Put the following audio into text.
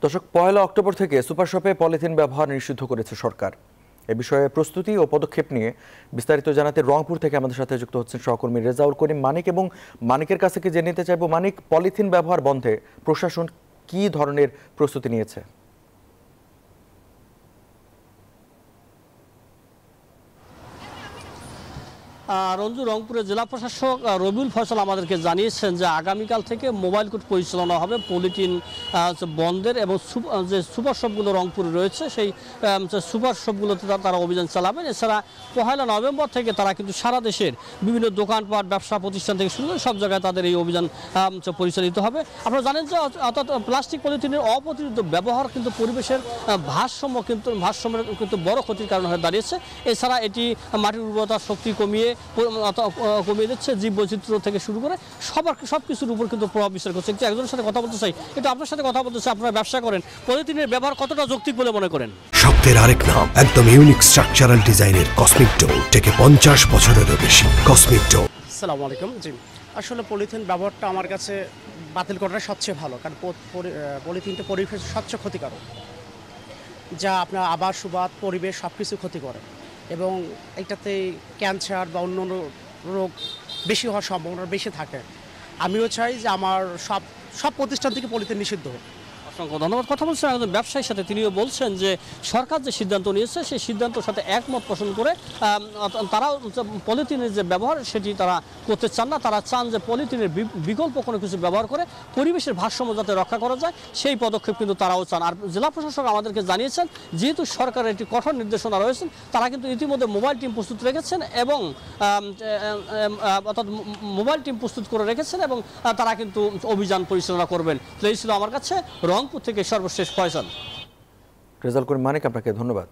দর্শক, ১ অক্টোবর থেকে সুপার শপে পলিথিন ব্যবহার নিষিদ্ধ করেছে সরকার। এ বিষয়ে প্রস্তুতি ও পদক্ষেপ নিয়ে বিস্তারিত জানাতে রংপুর থেকে আমাদের সাথে যুক্ত হচ্ছেন সহকর্মী রেজাউল করিম মানিক। এবং মানিকের কাছে কি জেনে নিতে চাইবো, মানিক, পলিথিন ব্যবহার বন্ধে প্রশাসন কি ধরনের প্রস্তুতি নিয়েছে? রঞ্জু, রংপুরের জেলা প্রশাসক রবিউল ফয়সাল আমাদেরকে জানিয়েছেন যে আগামীকাল থেকে মোবাইল কোর্ট পরিচালনা হবে পলিথিন বন্ধের, এবং যে সুপার শপগুলো রংপুরে রয়েছে সেই সুপার শপগুলোতে তারা অভিযান চালাবেন। এছাড়া ১ নভেম্বর থেকে তারা কিন্তু সারা দেশের বিভিন্ন দোকানপাট, ব্যবসা প্রতিষ্ঠান থেকে শুরু করে সব জায়গায় তাদের এই অভিযান পরিচালিত হবে। আপনারা জানেন যে অর্থাৎ প্লাস্টিক পলিথিনের অপ্রতিরোধ ব্যবহার কিন্তু পরিবেশের ভারসাম্যের কিন্তু বড় ক্ষতির কারণ হয়ে দাঁড়িয়েছে। এছাড়া এটি মাটির উর্বরতা শক্তি কমিয়ে দিচ্ছে, জীববৈচিত্র্য থেকে শুরু করে সব কিছুর উপর কিন্তু প্রভাব বিস্তার করছে। কিন্তু একজনের সাথে কথা বলতে চাই, কিন্তু আপনার সাথে কথা বলতে চাই, আপনারা ব্যবসা করেন, পলিথিনের ব্যবহার কতটা যৌক্তিক বলে মনে করেন? শব্দের আরেক নাম, একদম ইউনিক স্ট্রাকচারাল ডিজাইনের কসমিক ডো, থেকে ৫০ বছরেরও বেশি। কসমিক ডো। আসসালামু আলাইকুম। জি, আসলে পলিথিন ব্যবহারটা আমার কাছে বাতিল করাটা সবচেয়ে ভালো, কারণ পলিথিনটা পরিবেশের সবচেয়ে ক্ষতিকারক, যা আপনার আবাস সুবাদ, পরিবেশ সব কিছু ক্ষতি করে, এবং এটাতে ক্যান্সার বা অন্য রোগ বেশি হওয়ার সম্ভাবনা বেশি থাকে। আমিও চাই যে আমার সব প্রতিষ্ঠান থেকে পলিথিন নিষিদ্ধ হোক। অসংখ্য ধন্যবাদ। কথা বলছেন একজন ব্যবসায়ীর সাথে, তিনিও বলছেন যে সরকার যে সিদ্ধান্ত নিয়েছে সেই সিদ্ধান্তের সাথে একমত পোষণ করে তারাও পলিথিনের যে ব্যবহার সেটি তারা করতে চান না। তারা চান যে পলিথিনের বিকল্প কোনো কিছু ব্যবহার করে পরিবেশের ভারসাম্য যাতে রক্ষা করা যায় সেই পদক্ষেপ কিন্তু তারাও চান। আর জেলা প্রশাসক আমাদেরকে জানিয়েছেন যেহেতু সরকারের একটি কঠোর নির্দেশনা রয়েছে, তারা কিন্তু ইতিমধ্যে মোবাইল টিম প্রস্তুত রেখেছেন এবং অর্থাৎ মোবাইল টিম প্রস্তুত করে রেখেছেন এবং তারা কিন্তু অভিযান পরিচালনা করবেন। তো এই ছিল আমার কাছে রংপুর থেকে সর্বশেষ ফয়সাল। রেজাউল করিম মানিক, আপনাকে ধন্যবাদ।